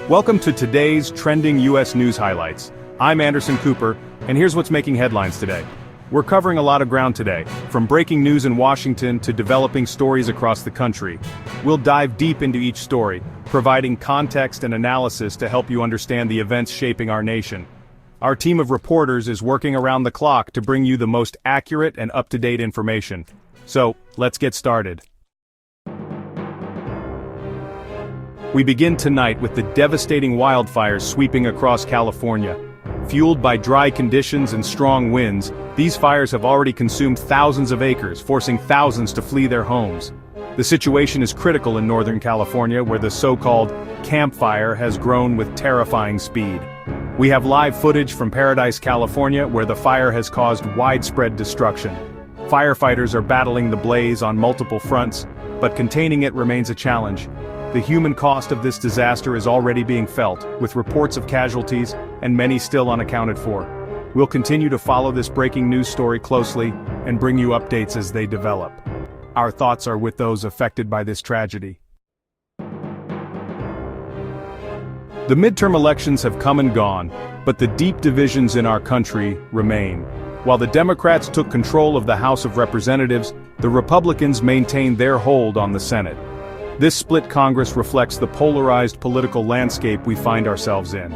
Welcome to today's trending U.S. news highlights. I'm Anderson Cooper, and here's what's making headlines today. We're covering a lot of ground today, from breaking news in Washington to developing stories across the country. We'll dive deep into each story, providing context and analysis to help you understand the events shaping our nation. Our team of reporters is working around the clock to bring you the most accurate and up-to-date information. So, let's get started. We begin tonight with the devastating wildfires sweeping across California. Fueled by dry conditions and strong winds, these fires have already consumed thousands of acres, forcing thousands to flee their homes. The situation is critical in Northern California, where the so-called campfire has grown with terrifying speed. We have live footage from Paradise, California, where the fire has caused widespread destruction. Firefighters are battling the blaze on multiple fronts, but containing it remains a challenge. The human cost of this disaster is already being felt, with reports of casualties and many still unaccounted for. We'll continue to follow this breaking news story closely and bring you updates as they develop. Our thoughts are with those affected by this tragedy. The midterm elections have come and gone, but the deep divisions in our country remain. While the Democrats took control of the House of Representatives, the Republicans maintained their hold on the Senate. This split Congress reflects the polarized political landscape we find ourselves in.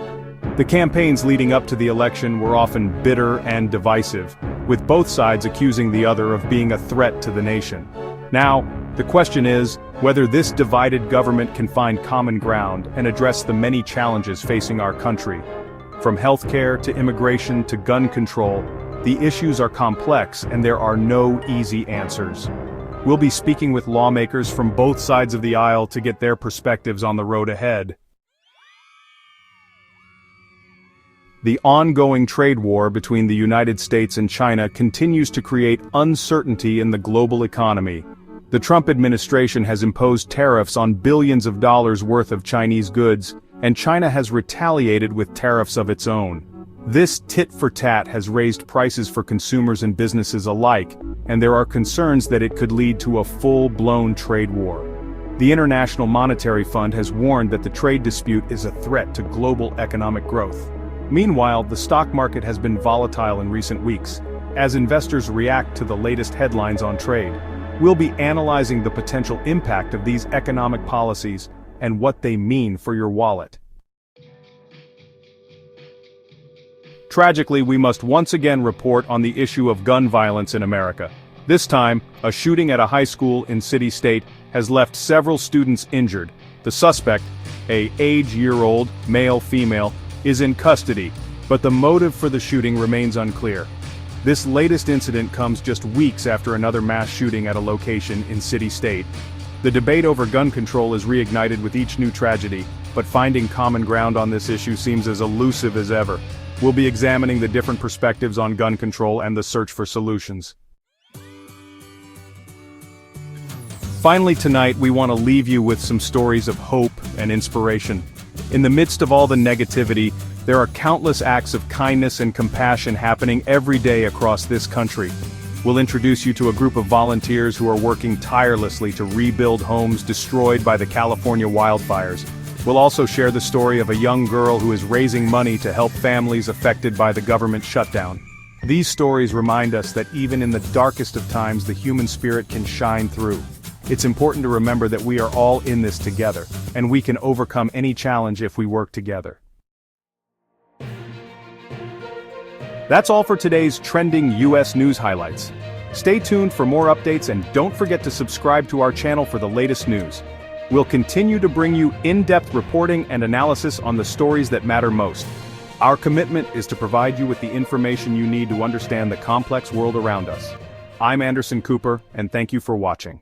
The campaigns leading up to the election were often bitter and divisive, with both sides accusing the other of being a threat to the nation. Now, the question is whether this divided government can find common ground and address the many challenges facing our country. From healthcare to immigration to gun control, the issues are complex and there are no easy answers. We'll be speaking with lawmakers from both sides of the aisle to get their perspectives on the road ahead. The ongoing trade war between the United States and China continues to create uncertainty in the global economy. The Trump administration has imposed tariffs on billions of dollars worth of Chinese goods, and China has retaliated with tariffs of its own. This tit-for-tat has raised prices for consumers and businesses alike, and there are concerns that it could lead to a full-blown trade war. The International Monetary Fund has warned that the trade dispute is a threat to global economic growth. Meanwhile, the stock market has been volatile in recent weeks, as investors react to the latest headlines on trade. We'll be analyzing the potential impact of these economic policies and what they mean for your wallet. Tragically, we must once again report on the issue of gun violence in America. This time, a shooting at a high school in City-State has left several students injured. The suspect, an age-year-old male-female, is in custody, but the motive for the shooting remains unclear. This latest incident comes just weeks after another mass shooting at a location in City-State. The debate over gun control is reignited with each new tragedy, but finding common ground on this issue seems as elusive as ever. We'll be examining the different perspectives on gun control and the search for solutions. Finally tonight, we want to leave you with some stories of hope and inspiration. In the midst of all the negativity, there are countless acts of kindness and compassion happening every day across this country. We'll introduce you to a group of volunteers who are working tirelessly to rebuild homes destroyed by the California wildfires. We'll also share the story of a young girl who is raising money to help families affected by the government shutdown. These stories remind us that even in the darkest of times, the human spirit can shine through. It's important to remember that we are all in this together, and we can overcome any challenge if we work together. That's all for today's trending U.S. news highlights. Stay tuned for more updates and don't forget to subscribe to our channel for the latest news. We'll continue to bring you in-depth reporting and analysis on the stories that matter most. Our commitment is to provide you with the information you need to understand the complex world around us. I'm Anderson Cooper, and thank you for watching.